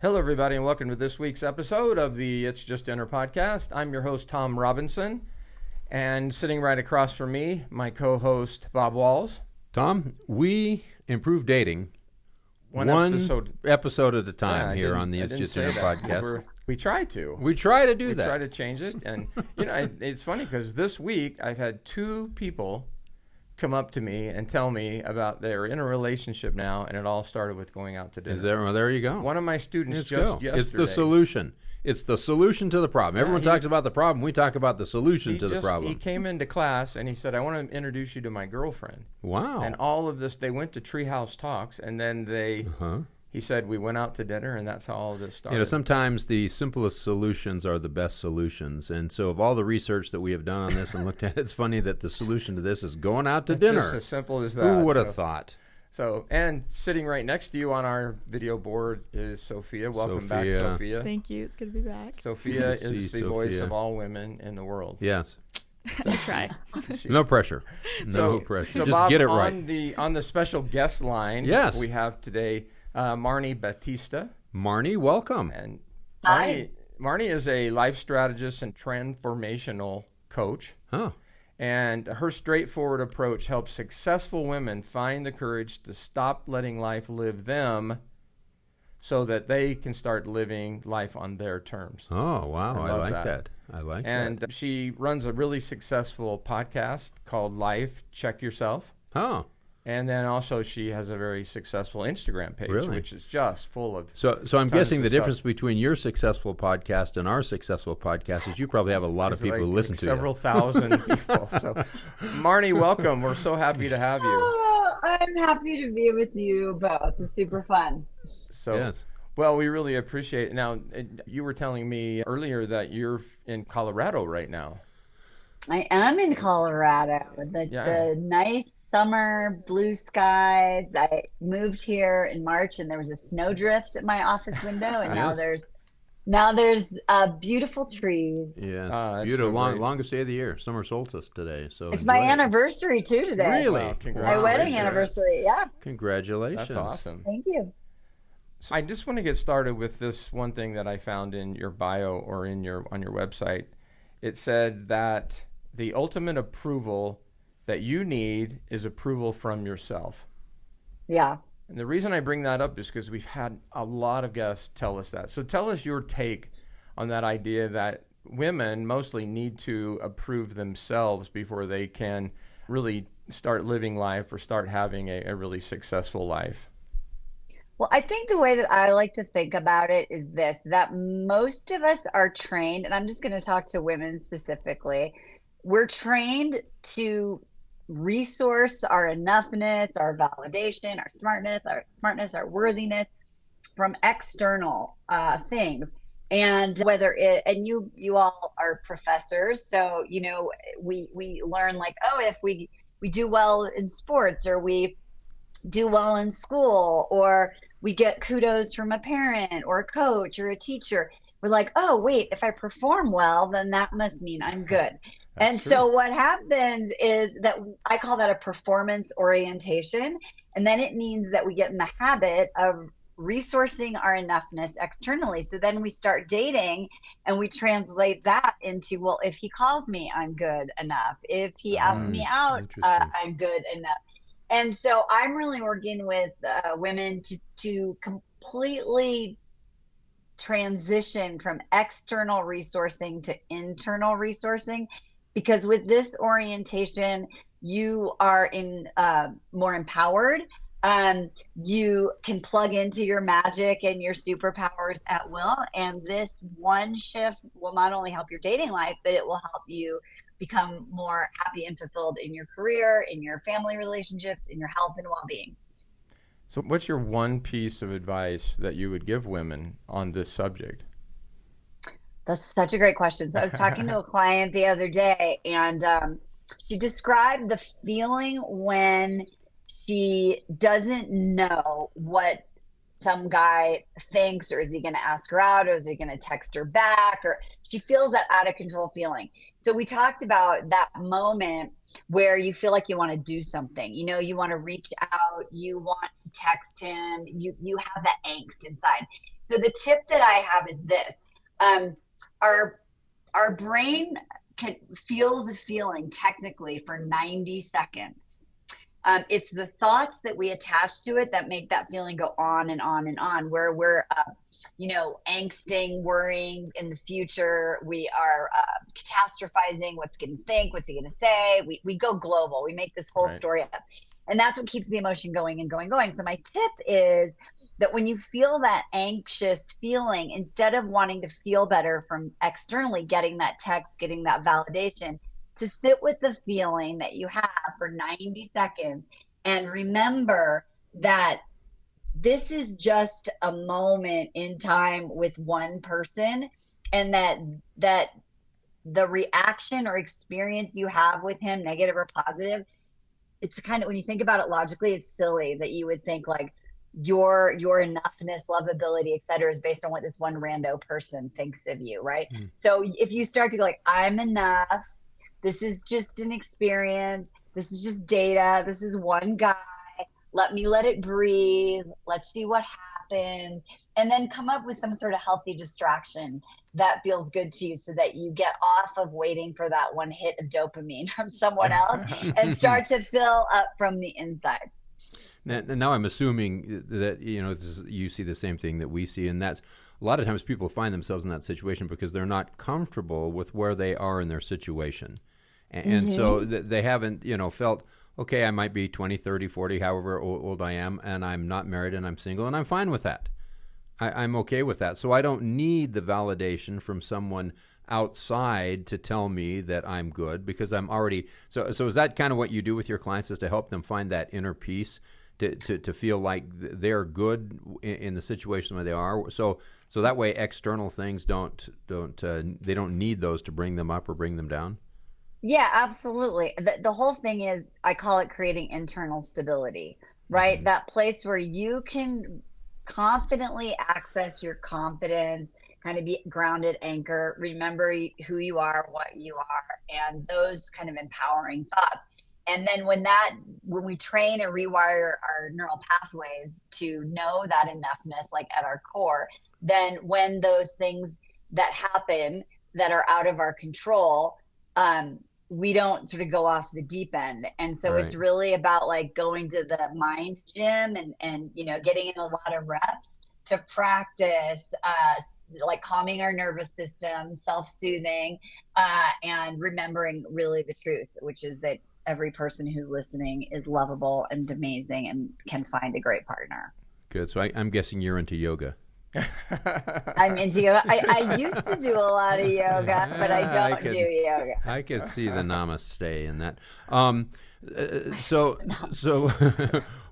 Hello, everybody, and welcome to this week's episode of the It's Just Dinner podcast. I'm your host, Tom Robinson, and sitting right across from me, my co-host, Bob Walls. Tom, we improve dating one episode at a time here on the It's Just Dinner podcast. We try to. We try to do that. We try to change it. And, it's funny because this week I've had two people come up to me and tell me about they're in a relationship now, and it all started with going out to dinner. Well, there you go. One of my students yesterday. It's the solution. It's the solution to the problem. Everyone talks about the problem. We talk about the solution to the problem. He came into class and he said, I want to introduce you to my girlfriend. Wow. And all of this, they went to Treehouse Talks, and then he said, we went out to dinner, and that's how all of this started. Sometimes the simplest solutions are the best solutions. And so of all the research that we have done on this and looked at, it's funny that the solution to this is going out to dinner. Just as simple as that. Who would have thought? So, and sitting right next to you on our video board is Sophia. Welcome back, Sophia. Thank you. It's good to be back. Sophia is the voice of all women in the world. Yes. I try. No pressure. No pressure. So Just Bob, get it right. On the special guest line, yes, we have today Marni Battista. Marni, welcome. And Hi. Marni is a life strategist and transformational coach. Oh. And her straightforward approach helps successful women find the courage to stop letting life live them so that they can start living life on their terms. Oh, wow. I like that. And she runs a really successful podcast called Life Check Yourself. Oh. And then also she has a very successful Instagram page, which is just full of So I'm guessing the difference between your successful podcast and our successful podcast is you probably have a lot of people who listen to several thousand people. So, Marni, welcome. We're so happy to have you. Oh, I'm happy to be with you both. It's super fun. So, yes. Well, we really appreciate it. Now, you were telling me earlier that you're in Colorado right now. I am in Colorado. The nice summer, blue skies. I moved here in March, and there was a snowdrift at my office window, and now there's beautiful trees. Yes, beautiful. Longest day of the year, summer solstice today. So it's my anniversary too today. Really? Wow, my wedding anniversary. Yeah. Congratulations. That's awesome. Thank you. So I just want to get started with this one thing that I found in your bio or on your website. It said that the ultimate approval that you need is approval from yourself. Yeah. And the reason I bring that up is because we've had a lot of guests tell us that. So tell us your take on that idea that women mostly need to approve themselves before they can really start living life or start having a really successful life. Well, I think the way that I like to think about it is this, that most of us are trained, and I'm just going to talk to women specifically, we're trained to resource our enoughness, our validation, our smartness, our worthiness from external things. And you all are professors, so we learn like, if we do well in sports, or we do well in school, or we get kudos from a parent or a coach or a teacher, we're like, oh wait, if I perform well, then that must mean I'm good. And so what happens is that I call that a performance orientation. And then it means that we get in the habit of resourcing our enoughness externally. So then we start dating and we translate that into, well, if he calls me, I'm good enough. If he asks me out, I'm good enough. And so I'm really working with women to completely transition from external resourcing to internal resourcing. Because with this orientation, you are more empowered. You can plug into your magic and your superpowers at will. And this one shift will not only help your dating life, but it will help you become more happy and fulfilled in your career, in your family relationships, in your health and well-being. So what's your one piece of advice that you would give women on this subject? That's such a great question. So I was talking to a client the other day, and she described the feeling when she doesn't know what some guy thinks, or is he going to ask her out, or is he going to text her back, or she feels that out of control feeling. So we talked about that moment where you feel like you want to do something, you want to reach out, you want to text him, you have that angst inside. So the tip that I have is this. Our brain feels a feeling technically for 90 seconds. It's the thoughts that we attach to it that make that feeling go on and on and on, where we're, angsting, worrying in the future. We are catastrophizing. What's he going to think? What's he going to say? We go global. We make this whole story up. And that's what keeps the emotion going and going, going. So my tip is that when you feel that anxious feeling, instead of wanting to feel better from externally getting that text, getting that validation, to sit with the feeling that you have for 90 seconds and remember that this is just a moment in time with one person, and that the reaction or experience you have with him, negative or positive, it's kind of, when you think about it logically, it's silly that you would think like your enoughness, lovability, et cetera, is based on what this one rando person thinks of you, right? So if you start to go like, I'm enough, this is just an experience, this is just data, this is one guy, let it breathe, let's see what happens, and then come up with some sort of healthy distraction that feels good to you so that you get off of waiting for that one hit of dopamine from someone else and start to fill up from the inside. Now I'm assuming that you see the same thing that we see, and that's a lot of times people find themselves in that situation because they're not comfortable with where they are in their situation, and so they haven't felt, okay, I might be 20, 30, 40, however old I am, and I'm not married and I'm single, and I'm fine with that. I'm okay with that. So I don't need the validation from someone outside to tell me that I'm good, because I'm already. So is that kind of what you do with your clients, is to help them find that inner peace, to feel like they're good in the situation where they are? So that way external things they don't need those to bring them up or bring them down? Yeah, absolutely. The whole thing is, I call it creating internal stability, right? That place where you can confidently access your confidence, kind of be grounded, anchor, remember who you are, what you are, and those kind of empowering thoughts. And then when we train and rewire our neural pathways to know that enoughness, like at our core, then when those things that happen that are out of our control, we don't sort of go off the deep end. And so It's really about like going to the mind gym and getting in a lot of reps to practice like calming our nervous system, self-soothing, and remembering really the truth, which is that every person who's listening is lovable and amazing and can find a great partner. Good. So I'm guessing you're into yoga. I'm into yoga. I used to do a lot of yoga, but I don't do yoga. I could see the namaste in that. So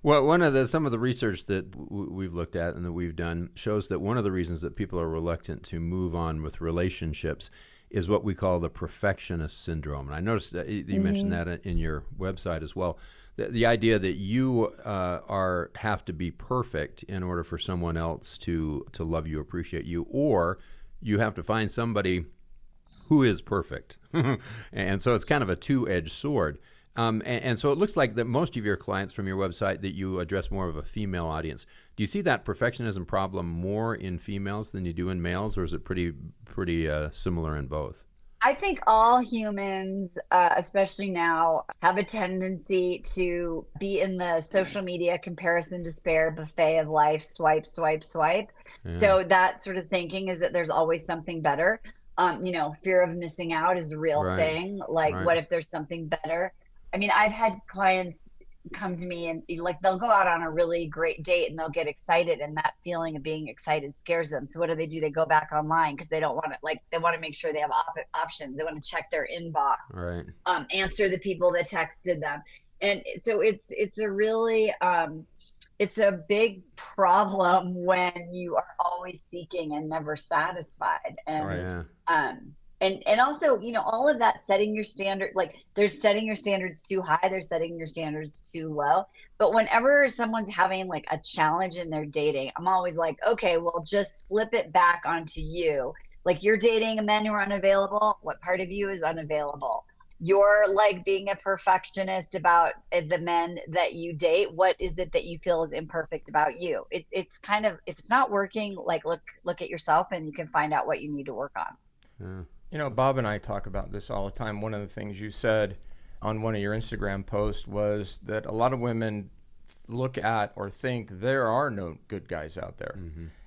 well, some of the research that we've looked at and that we've done shows that one of the reasons that people are reluctant to move on with relationships is what we call the perfectionist syndrome. And I noticed that you mentioned that in your website as well. The idea that you have to be perfect in order for someone else to love you, appreciate you, or you have to find somebody who is perfect. And so it's kind of a two-edged sword. And so it looks like that most of your clients from your website, that you address more of a female audience. Do you see that perfectionism problem more in females than you do in males, or is it pretty similar in both? I think all humans, especially now, have a tendency to be in the social media comparison despair buffet of life, swipe, swipe, swipe. Yeah. So that sort of thinking is that there's always something better. Fear of missing out is a real thing. Like, what if there's something better? I mean, I've had clients come to me and like they'll go out on a really great date and they'll get excited, and that feeling of being excited scares them. So what do? They go back online because they don't want to, like, they want to make sure they have options. They want to check their inbox, answer the people that texted them. And so it's a really it's a big problem when you are always seeking and never satisfied. And And also, all of that, setting your standard, like there's setting your standards too high, there's setting your standards too low. But whenever someone's having like a challenge in their dating, I'm always like, okay, well, just flip it back onto you. Like, you're dating men who are unavailable. What part of you is unavailable? you're like being a perfectionist about the men that you date. What is it that you feel is imperfect about you? It's kind of, if it's not working, like look at yourself and you can find out what you need to work on. Yeah. You know, Bob and I talk about this all the time. One of the things you said on one of your Instagram posts was that a lot of women look at or think there are no good guys out there.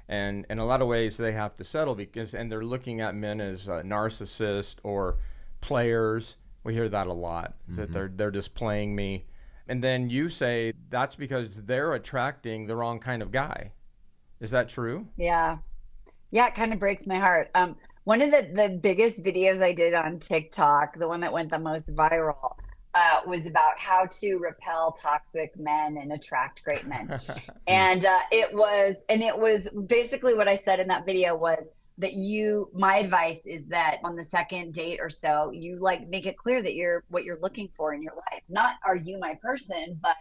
And in a lot of ways they have to settle and they're looking at men as narcissists or players. We hear that a lot, that they're just playing me. And then you say that's because they're attracting the wrong kind of guy. Is that true? Yeah. Yeah, it kind of breaks my heart. One of the biggest videos I did on TikTok, the one that went the most viral, was about how to repel toxic men and attract great men. And it was basically what I said in that video was that my advice is that on the second date or so, you like make it clear that you're what you're looking for in your life. Not are you my person, but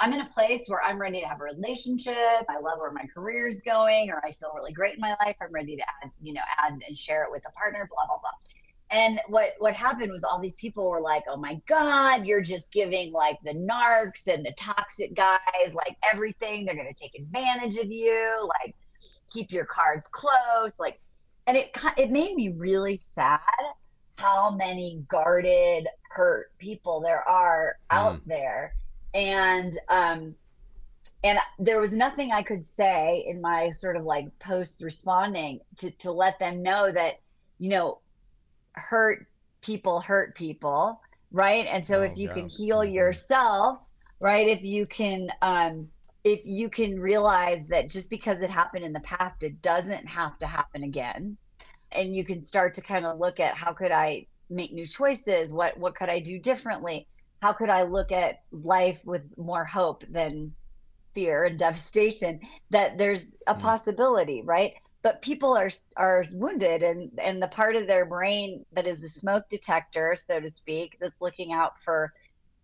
I'm in a place where I'm ready to have a relationship. I love where my career is going, or I feel really great in my life. I'm ready to add and share it with a partner, blah, blah, blah. And what happened was all these people were like, oh my God, you're just giving like the narcs and the toxic guys, like everything. They're going to take advantage of you. Like, keep your cards close. Like, and it made me really sad how many guarded, hurt people there are out there. And there was nothing I could say in my sort of like post responding to let them know that, hurt people, right? And so if you can heal yourself, right? If you can realize that just because it happened in the past, it doesn't have to happen again. And you can start to kind of look at how could I make new choices? What could I do differently? How could I look at life with more hope than fear and devastation? That there's a possibility, right? But people are wounded, and the part of their brain that is the smoke detector, so to speak, that's looking out for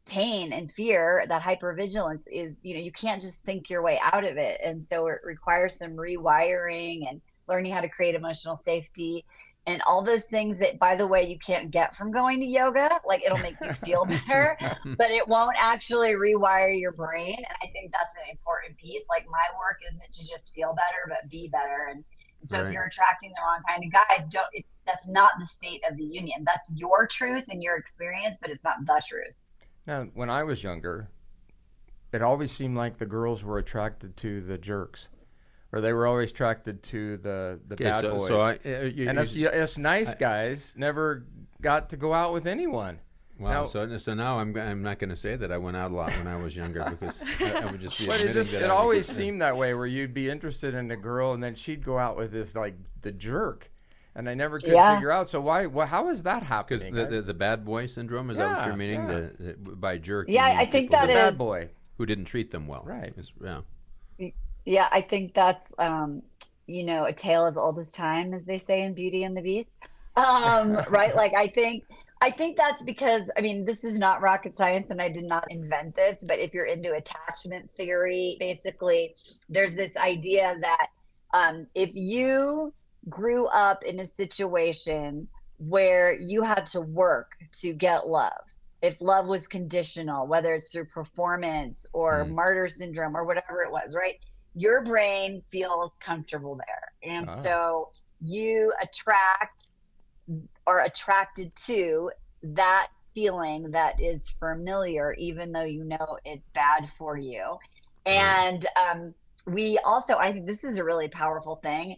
pain and fear, that hypervigilance is, you can't just think your way out of it. And so it requires some rewiring and learning how to create emotional safety and all those things that, by the way, you can't get from going to yoga. Like, it'll make you feel better, but it won't actually rewire your brain. And I think that's an important piece. Like, my work isn't to just feel better, but be better. And so if you're attracting the wrong kind of guys, that's not the state of the union. That's your truth and your experience, but it's not the truth. Now, when I was younger, it always seemed like the girls were attracted to the jerks, or they were always attracted to the bad boys. And us nice guys never got to go out with anyone. Wow. So now I'm not going to say that I went out a lot when I was younger, because I would just be admitting that it always seemed that way, where you'd be interested in a girl and then she'd go out with this like the jerk. And I never could figure out. So how is that happening? Because the bad boy syndrome, is that what you're meaning? The by jerk? Yeah, I think that is the bad boy who didn't treat them well. Right. Yeah, I think that's a tale as old as time, as they say in Beauty and the Beast. Right? Like, I think that's because, this is not rocket science and I did not invent this, but if you're into attachment theory, basically there's this idea that if you grew up in a situation where you had to work to get love, if love was conditional, whether it's through performance or martyr syndrome or whatever it was, right? Your brain feels comfortable there. And so you are attracted to that feeling that is familiar, even though you know it's bad for you. And we also, I think this is a really powerful thing.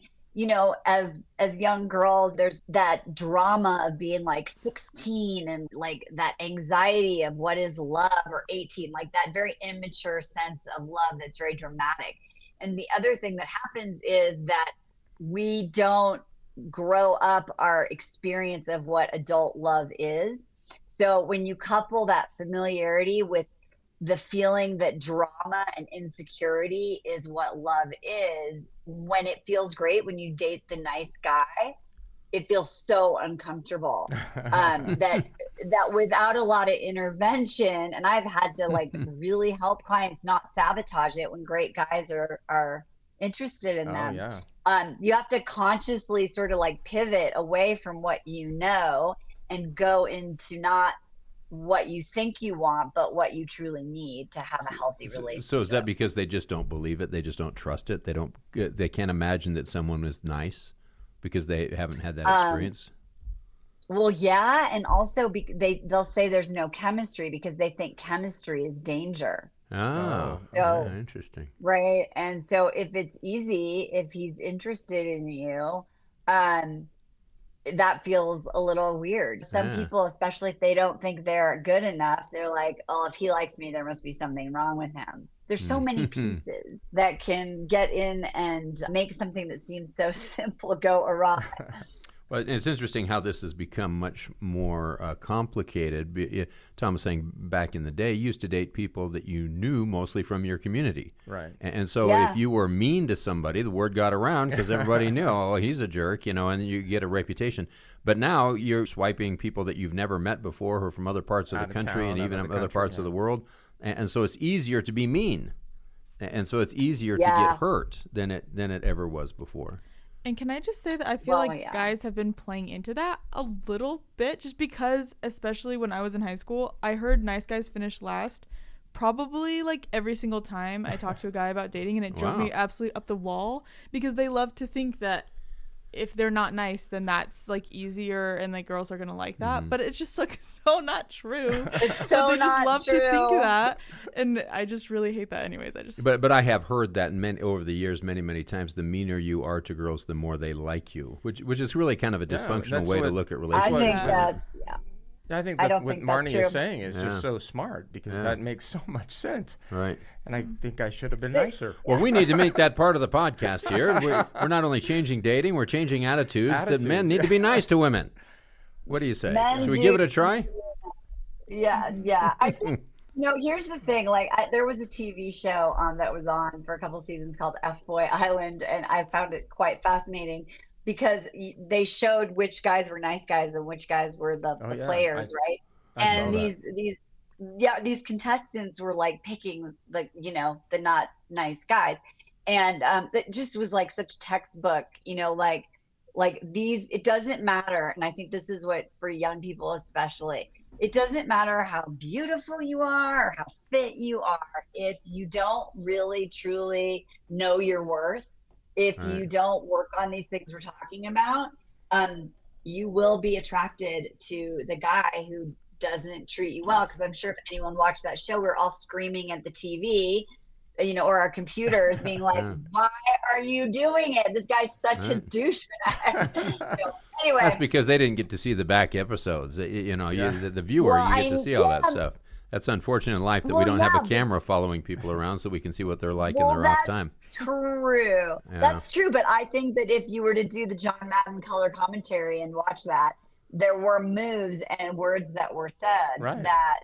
As young girls, there's that drama of being like 16 and like that anxiety of what is love, or 18, like that very immature sense of love that's very dramatic. And the other thing that happens is that we don't grow up our experience of what adult love is. So when you couple that familiarity with the feeling that drama and insecurity is what love is, when it feels great, when you date the nice guy, it feels so uncomfortable that without a lot of intervention, and I've had to like really help clients not sabotage it when great guys are interested in them. You have to consciously sort of like pivot away from what you know and go into not what you think you want, but what you truly need to have a healthy relationship. So is that because they just don't believe it? They just don't trust it? They can't imagine that someone is nice because they haven't had that experience? Well, yeah, and also they'll say there's no chemistry because they think chemistry is danger. Oh, So, yeah, interesting. right? And so if it's easy, if he's interested in you, that feels a little weird. Some Yeah. people, especially if they don't think they're good enough, they're like, oh, if he likes me, there must be something wrong with him. There's so many pieces that can get in and make something that seems so simple go awry. Well, it's interesting how this has become much more complicated. Tom was saying back in the day, you used to date people that you knew mostly from your community. Right. And so Yeah. if you were mean to somebody, the word got around because everybody knew, oh, he's a jerk, and you get a reputation. But now you're swiping people that you've never met before or from other parts of Out the of country town, and out even of the other country, parts yeah. of the world. And so it's easier to be mean. And so it's easier to Yeah. get hurt than it ever was before. And can I just say that I feel Well, like yeah. guys have been playing into that a little bit just because, especially when I was in high school, I heard nice guys finish last probably like every single time I talked to a guy about dating, and it drove Wow. me absolutely up the wall because they love to think that if they're not nice, then that's like easier and like girls are going to like that. But it's just like so not true. It's But so they just not love true. to think that. And I just really hate that anyways. But I have heard that over the years many times. The meaner you are to girls, the more they like you, which is really kind of a Yeah, dysfunctional that's way to what- look at I relationships. think Yeah. that's, yeah. Yeah, I think I that don't what think that's Marnie true. is saying is Yeah. just so smart because Yeah. that makes so much sense. Right. And I think I should have been nicer. Well, we need to make that part of the podcast here. We're not only changing dating, we're changing attitudes that men Attitudes, need to be nice to women. What do you say? Men Should we do- give it a try? Yeah. I think, here's the thing. Like, there was a TV show that was on for a couple seasons called F-Boy Island, and I found it quite fascinating because they showed which guys were nice guys and which guys were the Oh, yeah. players, right? I saw And that. these contestants were like picking the not nice guys, and it just was like such textbook, like these. It doesn't matter, and I think this is what for young people especially. It doesn't matter how beautiful you are or how fit you are if you don't really truly know your worth. If Right. you don't work on these things we're talking about, you will be attracted to the guy who doesn't treat you well. Because I'm sure if anyone watched that show, we're all screaming at the TV, or our computers, being like, Yeah. "Why are you doing it? This guy's such a Right. douchebag." Anyway, That's because they didn't get to see the back episodes. Yeah. The viewer, Well, you get to see all that yeah. stuff. That's unfortunate in life that we Well, don't have yeah, a camera following people around so we can see what they're like in well, their off that's time. true. Yeah. That's true. But I think that if you were to do the John Madden color commentary and watch that, there were moves and words that were said Right. that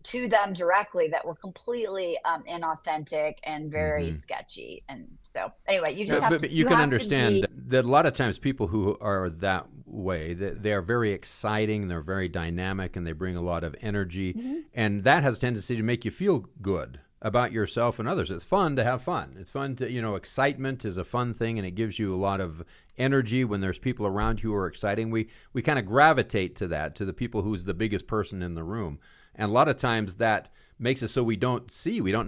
to them directly that were completely inauthentic and very sketchy. And so anyway, you just have But to, you can have to understand be- that a lot of times people who are that way, they are very exciting, they're very dynamic, and they bring a lot of energy. And that has a tendency to make you feel good about yourself and others. It's fun to have fun. It's fun to, excitement is a fun thing, and it gives you a lot of energy when there's people around you who are exciting. We kind of gravitate to that, to the people who's the biggest person in the room. And a lot of times that makes it so we don't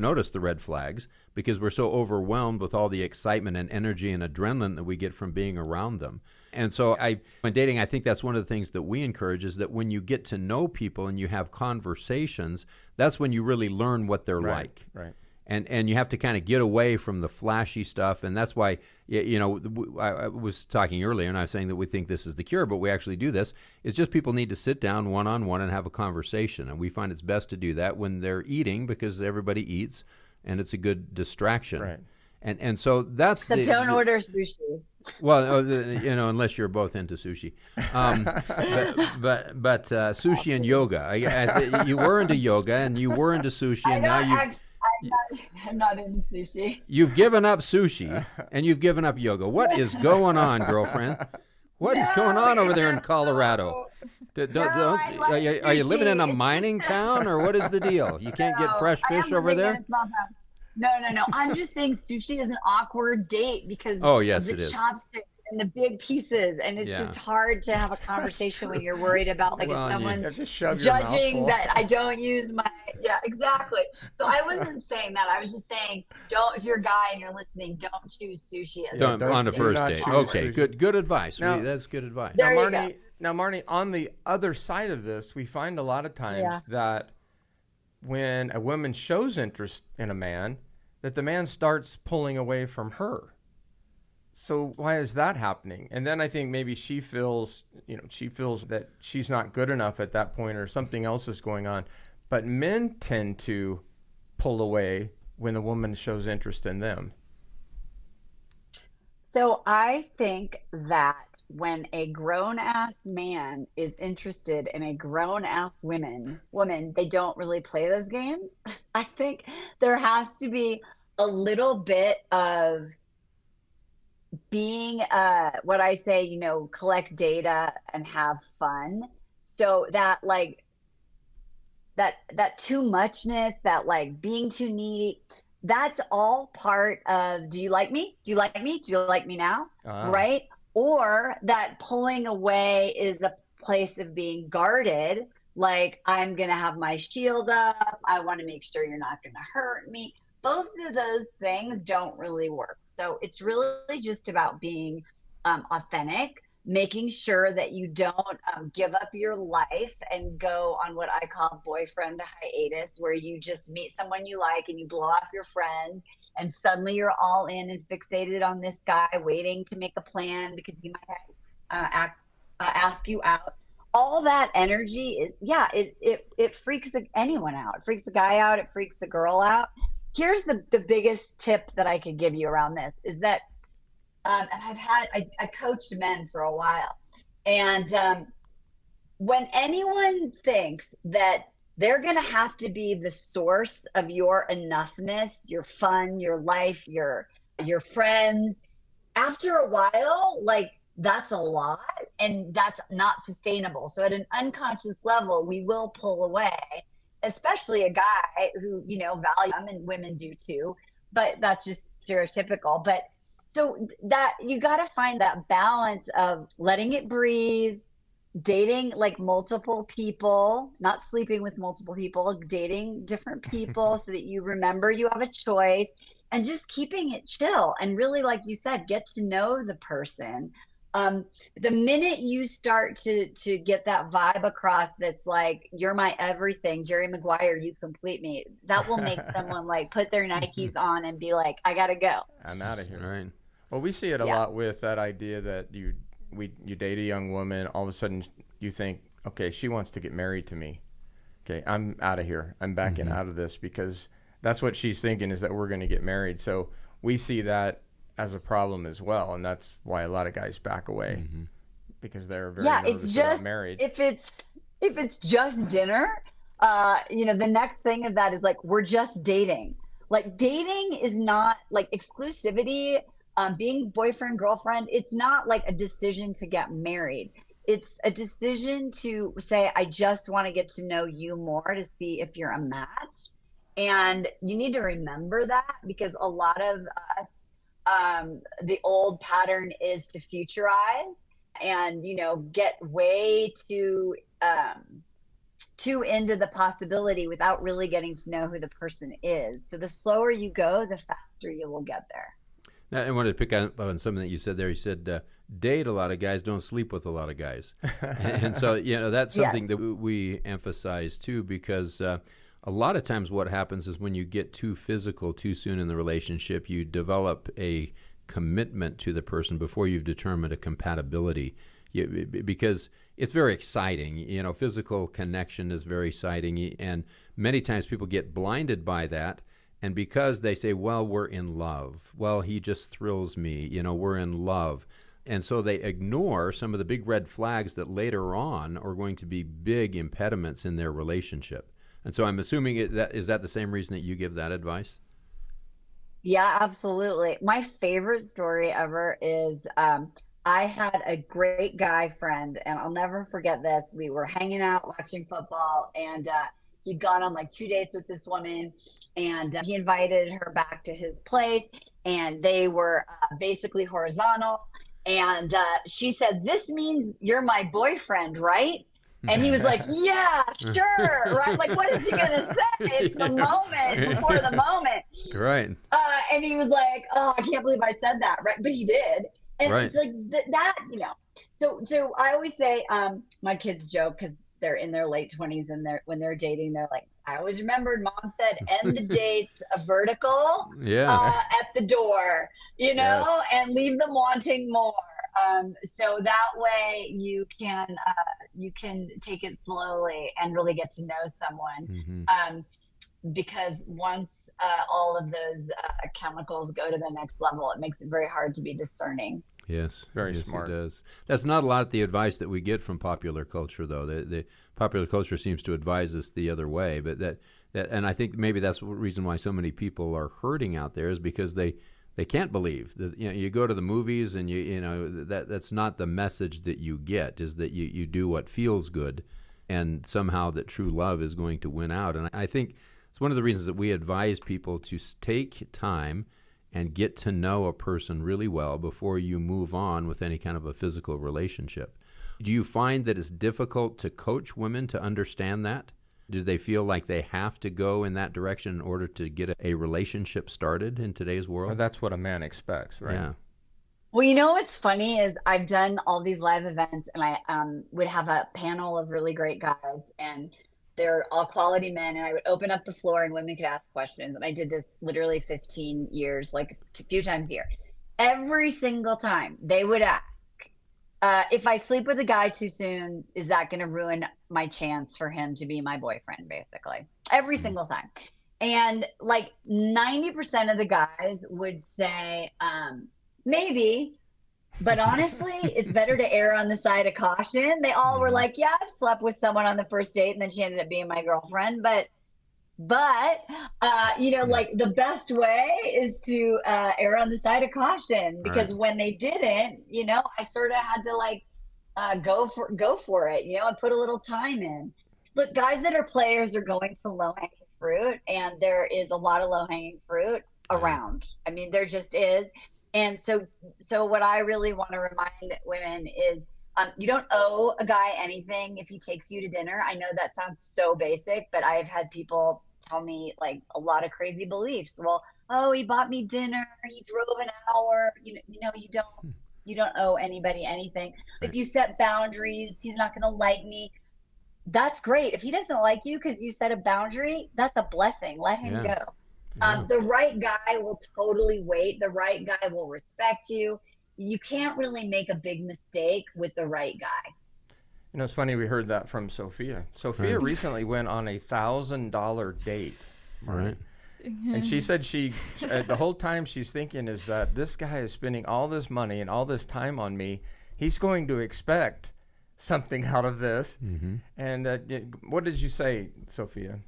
notice the red flags because we're so overwhelmed with all the excitement and energy and adrenaline that we get from being around them. And so when dating, I think that's one of the things that we encourage is that when you get to know people and you have conversations, that's when you really learn what they're like. Right. And you have to kind of get away from the flashy stuff. And that's why, I was talking earlier and I was saying that we think this is the cure, but we actually do this. It's just people need to sit down one-on-one and have a conversation. And we find it's best to do that when they're eating because everybody eats and it's a good distraction. Right. And so that's Except don't order sushi. well, unless you're both into sushi. But sushi and yoga. You were into yoga and you were into sushi, and now I'm not into sushi. you've given up sushi and you've given up yoga. What is going on, girlfriend? What is going on over there in Colorado? I like Are you living in a sushi. It's mining just- town, or what is the deal? You can't get No, fresh I am fish over living in there? a small town. No. I'm just saying sushi is an awkward date because Oh, yes, of the it is. chopsticks and the big pieces, and it's just hard to have a conversation when you're worried about like, well, is someone judging that I don't use my, exactly. So I wasn't saying that. I was just saying, if you're a guy and you're listening, don't choose sushi as on the first date. Okay, good advice. Now, that's good advice. There you go. Now, Marni, on the other side of this, we find a lot of times that when a woman shows interest in a man, that the man starts pulling away from her. So why is that happening? And then I think maybe she feels that she's not good enough at that point, or something else is going on. But men tend to pull away when a woman shows interest in them. So I think that when a grown-ass man is interested in a grown-ass woman, they don't really play those games. I think there has to be a little bit of being, what I say, collect data and have fun. So that like, that too muchness, that like being too needy, that's all part of, do you like me? Do you like me? Do you like me now? Right? Or that pulling away is a place of being guarded. Like, I'm going to have my shield up. I want to make sure you're not going to hurt me. Both of those things don't really work. So it's really just about being authentic, making sure that you don't give up your life and go on what I call boyfriend hiatus, where you just meet someone you like and you blow off your friends, and suddenly you're all in and fixated on this guy, waiting to make a plan because he might ask you out. All that energy, it freaks anyone out. It freaks the guy out. It freaks the girl out. Here's the biggest tip that I could give you around this is that, and I coached men for a while. And when anyone thinks that they're going to have to be the source of your enoughness, your fun, your life, your friends, after a while, like, that's a lot, and that's not sustainable. So at an unconscious level, we will pull away, especially a guy who, value them, and women do too, but that's just stereotypical. But so that you got to find that balance of letting it breathe, dating like multiple people, not sleeping with multiple people, dating different people so that you remember you have a choice, and just keeping it chill. And really, like you said, get to know the person. The minute you start to get that vibe across, that's like, you're my everything, Jerry Maguire, you complete me, that will make someone like put their Nikes on and be like, I gotta go, I'm out of here. Right. Well, we see it a lot with that idea that you date a young woman, all of a sudden you think, okay, she wants to get married to me. Okay, I'm out of here. I'm backing out of this, because that's what she's thinking, is that we're going to get married. So we see that as a problem as well, and that's why a lot of guys back away, because they're very nervous about marriage. If it's just dinner, the next thing of that is like, we're just dating. Like, dating is not like exclusivity. Being boyfriend, girlfriend, it's not like a decision to get married. It's a decision to say, I just want to get to know you more to see if you're a match. And you need to remember that, because a lot of us, the old pattern is to futurize and, get way too into the possibility without really getting to know who the person is. So the slower you go, the faster you will get there. Now, I wanted to pick up on something that you said there. You said date a lot of guys, don't sleep with a lot of guys. And so, that's something that we emphasize too, because a lot of times what happens is when you get too physical too soon in the relationship, you develop a commitment to the person before you've determined a compatibility. Because it's very exciting. Physical connection is very exciting. And many times people get blinded by that. And because they say, well, we're in love. Well, he just thrills me. We're in love. And so they ignore some of the big red flags that later on are going to be big impediments in their relationship. And so I'm assuming is that the same reason that you give that advice? Yeah, absolutely. My favorite story ever is I had a great guy friend, and I'll never forget this. We were hanging out watching football, and he'd gone on like 2 dates with this woman, and he invited her back to his place, and they were basically horizontal. And she said, "This means you're my boyfriend, right?" And he was like, "Yeah, sure, right? Like, what is he gonna say? It's the moment before the moment." Right. And he was like, "Oh, I can't believe I said that," right? But he did, and Right. it's like that, you know. So I always say, my kids joke because they're in their late 20s, and when they're dating, they're like, "I always remembered Mom said end the dates a vertical Yes. at the door, you know, Yes. and leave them wanting more." So that way you can take it slowly and really get to know someone. Mm-hmm. Because once all of those chemicals go to the next level, it makes it very hard to be discerning. Yes, Very yes, smart. It does. That's not a lot of the advice that we get from popular culture, though. The popular culture seems to advise us the other way. But and I think maybe that's the reason why so many people are hurting out there is because they can't believe that. You know, you go to the movies and you know that's not the message that you get. Is that you do what feels good, and somehow that true love is going to win out. And I think it's one of the reasons that we advise people to take time and get to know a person really well before you move on with any kind of a physical relationship. Do you find that it's difficult to coach women to understand that? Do they feel like they have to go in that direction in order to get a relationship started in today's world? Well, that's what a man expects, right? Yeah. Well, you know what's funny is I've done all these live events, and I would have a panel of really great guys, and they're all quality men, and I would open up the floor and women could ask questions. And I did this literally 15 years, like a few times a year. Every single time they would ask, if I sleep with a guy too soon, is that going to ruin my chance for him to be my boyfriend, basically? Every single time. And like 90% of the guys would say, maybe. But honestly, it's better to err on the side of caution. They all were like, "Yeah, I've slept with someone on the first date, and then she ended up being my girlfriend." But you know, like the best way is to err on the side of caution, because when they didn't, you know, I sort of had to like go for it. You know, I put a little time in. Look, guys that are players are going for low hanging fruit, and there is a lot of low hanging fruit around. I mean, there just is. And so what I really want to remind women is you don't owe a guy anything if he takes you to dinner. I know that sounds so basic, but I've had people tell me like a lot of crazy beliefs. Well, oh, he bought me dinner, he drove an hour. You know, you don't owe anybody anything. If you set boundaries, he's not going to like me. That's great. If he doesn't like you because you set a boundary, that's a blessing. Let him go. The right guy will totally wait. The right guy will respect you. You can't really make a big mistake with the right guy. You know, it's funny, we heard that from Sophia. Sophia recently went on a $1,000 date. Right. And she said the whole time she's thinking is that this guy is spending all this money and all this time on me. He's going to expect something out of this. Mm-hmm. And what did you say, Sophia?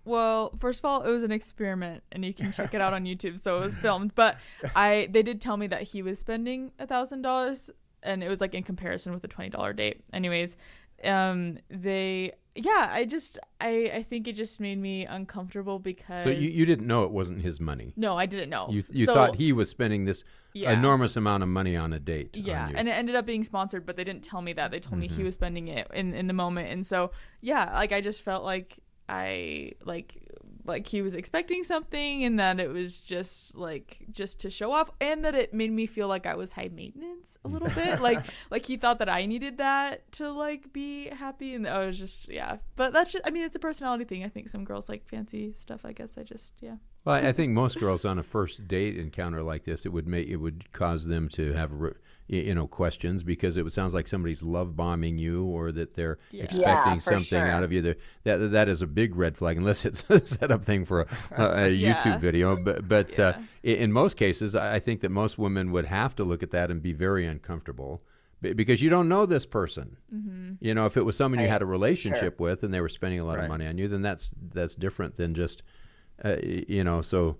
Well, first of all, it was an experiment, and you can check it out on YouTube. So it was filmed, but they did tell me that he was spending $1,000, and it was like in comparison with a $20 date. Anyways, I think it just made me uncomfortable because. So you didn't know it wasn't his money. No, I didn't know. You thought he was spending this enormous amount of money on a date. Yeah, on you. and it ended up being sponsored, but they didn't tell me that. They told me he was spending it in the moment, and so like I just felt like like he was expecting something, and that it was just to show off, and that it made me feel like I was high maintenance a little bit, like he thought that I needed that to like be happy, and I was just but that's just, I mean, it's a personality thing. I think some girls like fancy stuff. I guess Well, I think most girls on a first date encounter like this, it would cause them to have questions, because it sounds like somebody's love bombing you, or that they're expecting something out of you. That is a big red flag, unless it's a setup thing for a YouTube video. But in most cases, I think that most women would have to look at that and be very uncomfortable, because you don't know this person. Mm-hmm. You know, if it was someone you had a relationship with and they were spending a lot of money on you, then that's different than just so.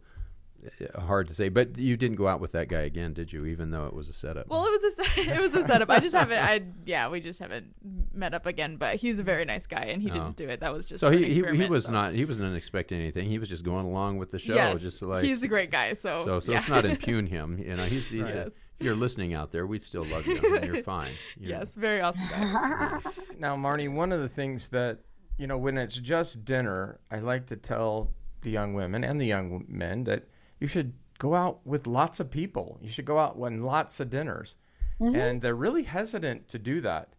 Hard to say, but you didn't go out with that guy again, did you? Even though it was a setup. Well, it was a setup. I just haven't. We just haven't met up again. But he's a very nice guy, and he didn't do it. That was just so he was not. He wasn't expecting anything. He was just going along with the show. Yes, just like he's a great guy. So let's not impugn him. You know, he's If you're listening out there, we'd still love you. You're fine. Yes, very awesome guy. Now, Marni, one of the things that, when it's just dinner, I like to tell the young women and the young men that you should go out with lots of people. You should go out on lots of dinners. Mm-hmm. And they're really hesitant to do that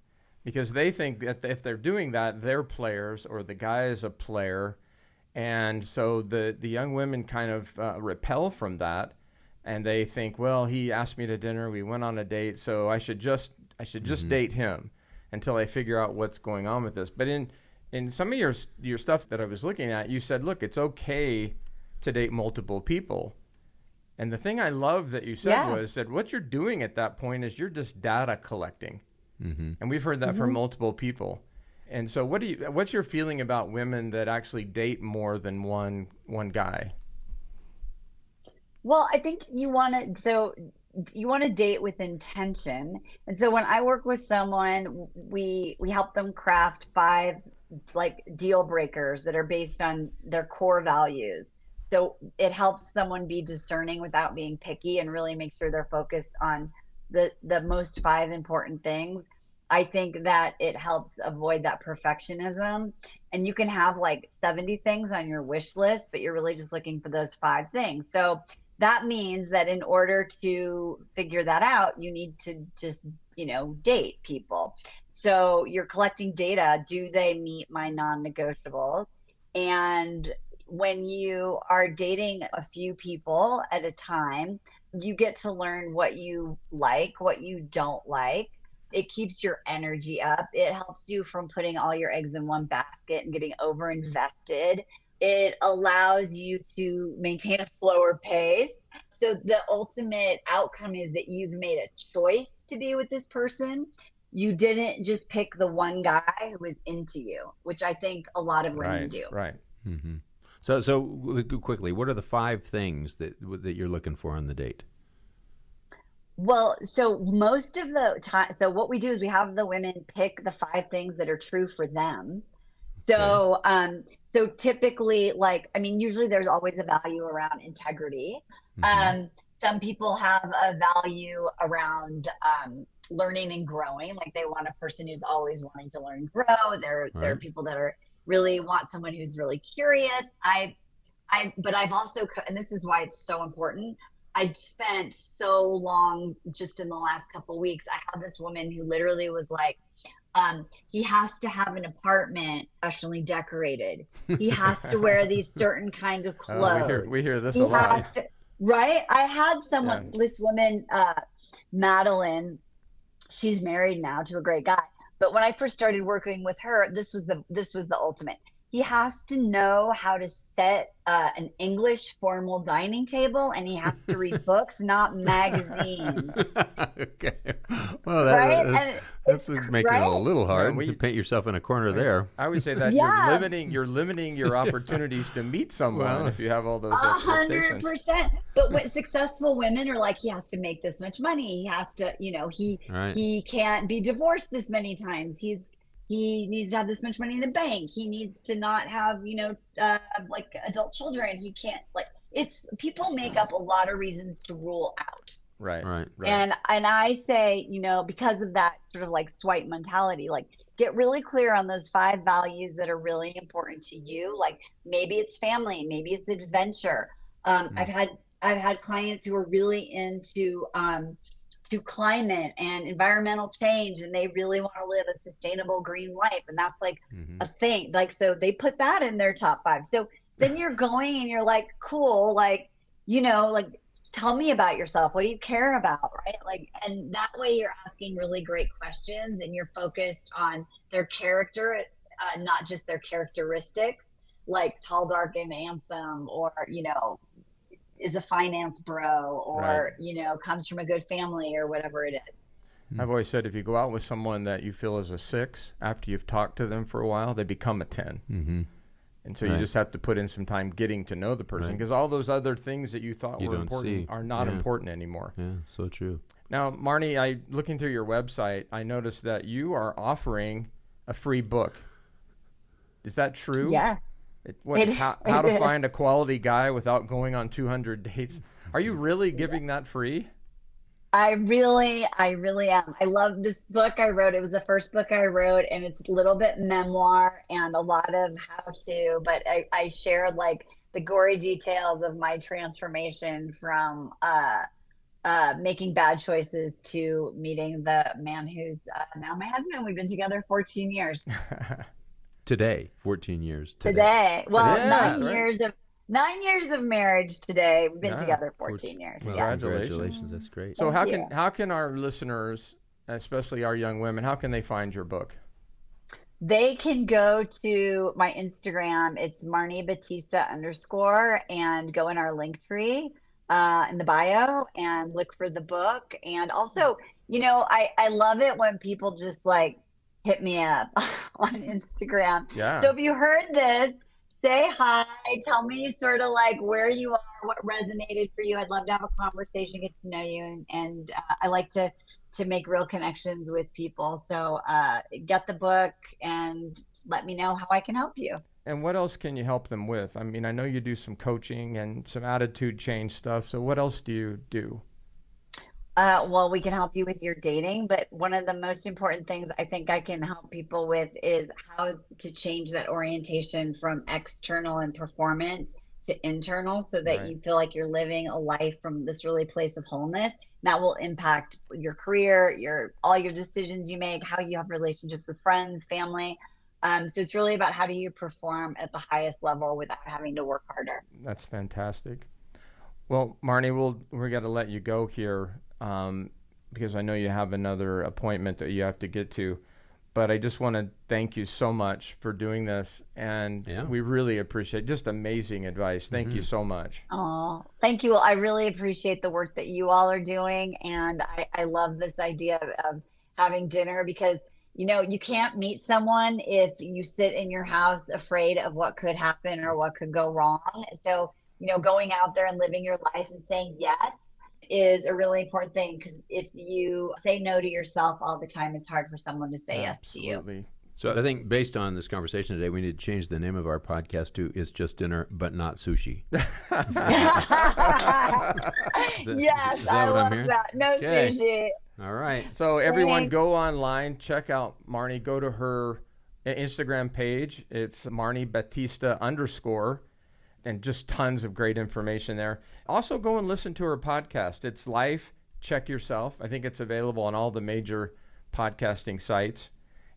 because they think that if they're doing that, they're players or the guy is a player. And so the young women kind of repel from that. And they think, well, he asked me to dinner. We went on a date, so I should just date him until I figure out what's going on with this. But in some of your stuff that I was looking at, you said, look, it's okay to date multiple people. And the thing I love that you said was that what you're doing at that point is you're just data collecting. Mm-hmm. And we've heard that from multiple people. And so what's your feeling about women that actually date more than one guy? Well, I think you want to date with intention. And so when I work with someone, we help them craft 5 deal breakers that are based on their core values. So it helps someone be discerning without being picky and really make sure they're focused on the most 5 important things. I think that it helps avoid that perfectionism. And you can have 70 things on your wish list, but you're really just looking for those 5 things. So that means that in order to figure that out, you need to just, date people. So you're collecting data. Do they meet my non-negotiables? And when you are dating a few people at a time, you get to learn what you like, what you don't like. It keeps your energy up. It helps you from putting all your eggs in one basket and getting over invested. It allows you to maintain a slower pace. So the ultimate outcome is that you've made a choice to be with this person. You didn't just pick the one guy who was into you, which I think a lot of women do. Right. Mm-hmm. So quickly, what are the 5 things that you're looking for on the date? Well, so most of the time, so what we do is we have the women pick the 5 things that are true for them. So, so typically, usually there's always a value around integrity. Mm-hmm. Some people have a value around learning and growing. They want a person who's always wanting to learn and grow. There are people that are really want someone who's really curious. But I've also, and this is why it's so important. I spent so long just in the last couple of weeks. I had this woman who literally was like, he has to have an apartment professionally decorated. He has to wear these certain kinds of clothes. We hear this a lot. Right? I had someone, this woman, Madeline, she's married now to a great guy. But when I first started working with her, this was the ultimate. He has to know how to set an English formal dining table, and he has to read books, not magazines. Okay. Well, that's making it a little hard. You paint yourself in a corner there. I would say that you're limiting your opportunities to meet someone if you have all those expectations. 100%. But what successful women are like, he has to make this much money. He has to, he can't be divorced this many times. He needs to have this much money in the bank. He needs to not have, adult children. He can't people make up a lot of reasons to rule out. Right. And I say, because of that sort of swipe mentality, get really clear on those 5 values that are really important to you. Maybe it's family, maybe it's adventure. I've had clients who are really into to climate and environmental change, and they really want to live a sustainable green life, and that's a thing. So they put that in their top 5. So then you're going and you're like, cool, tell me about yourself. What do you care about, right? And that way you're asking really great questions, and you're focused on their character, not just their characteristics, like tall, dark, and handsome, or is a finance bro, or comes from a good family, or whatever it is. I've always said if you go out with someone that you feel is a 6, after you've talked to them for a while, they become a 10. Mm-hmm. And so you just have to put in some time getting to know the person, because all those other things that you thought were important are not important anymore. Yeah, so true. Now, Marni, looking through your website, I noticed that you are offering a free book. Is that true? Yeah. How to find a quality guy without going on 200 dates. Are you really giving that free? I really am. I love this book I wrote. It was the first book I wrote, and it's a little bit memoir and a lot of how to, but I shared like the gory details of my transformation from making bad choices to meeting the man who's now my husband. We've been together 14 years. Today, 14 years. Today. Well, Yeah, nine that's right. years of 9 years of marriage today. We've been Yeah. together 14 years. Well, Yeah. congratulations. That's great. So Thank you. how can our listeners, especially our young women, how can they find your book? They can go to my Instagram. It's Marni Battista _ and go in our link tree in the bio and look for the book. And also, I love it when people just like hit me up on Instagram. Yeah. So if you heard this, say hi, tell me sort of like where you are, what resonated for you. I'd love to have a conversation, get to know you. And I like to make real connections with people. So get the book and let me know how I can help you. And what else can you help them with? I mean, I know you do some coaching and some attitude change stuff. So what else do you do? Well, we can help you with your dating, but one of the most important things I think I can help people with is how to change that orientation from external and performance to internal so that Right. you feel like you're living a life from this really place of wholeness. That will impact your career, all your decisions you make, how you have relationships with friends, family. So it's really about how do you perform at the highest level without having to work harder. That's fantastic. Well, Marni, we're going to let you go here because I know you have another appointment that you have to get to. But I just want to thank you so much for doing this. And Yeah. we really appreciate just amazing advice. Thank you so much. Oh, thank you. Well, I really appreciate the work that you all are doing. And I love this idea of having dinner because, you can't meet someone if you sit in your house afraid of what could happen or what could go wrong. So, going out there and living your life and saying yes is a really important thing because if you say no to yourself all the time, it's hard for someone to say yes to you. Absolutely. So I think based on this conversation today, we need to change the name of our podcast to "It's Just Dinner, but Not Sushi." Yes, is that I what I'm love hearing? that. No Okay. sushi. All right. So everyone Thanks. go online, check out Marni, go to her Instagram page. It's Marni Battista _ and just tons of great information there. Also go and listen to her podcast. It's Life, Check Yourself. I think it's available on all the major podcasting sites.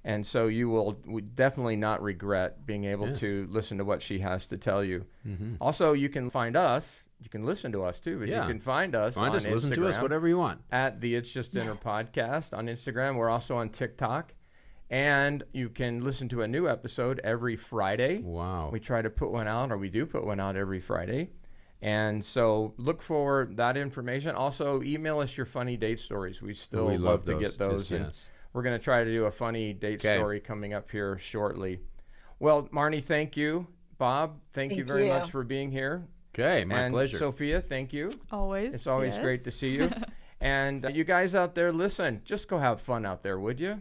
And so you will definitely not regret being able to listen to what she has to tell you. Mm-hmm. Also, you can find us. You can listen to us too, but you can find us on Instagram. Listen to us, whatever you want. At the It's Just Dinner podcast on Instagram. We're also on TikTok. And you can listen to a new episode every Friday. Wow. We try to put one out, or we do put one out every Friday. And so look for that information. Also, email us your funny date stories. We still We love to those. get those. Yes, And yes. we're going to try to do a funny date story coming up here shortly. Well, Marni, thank you. Bob, thank you very much for being here. Okay, my pleasure. Sophia, thank you. Always. It's always great to see you. And you guys out there, listen, just go have fun out there, would you?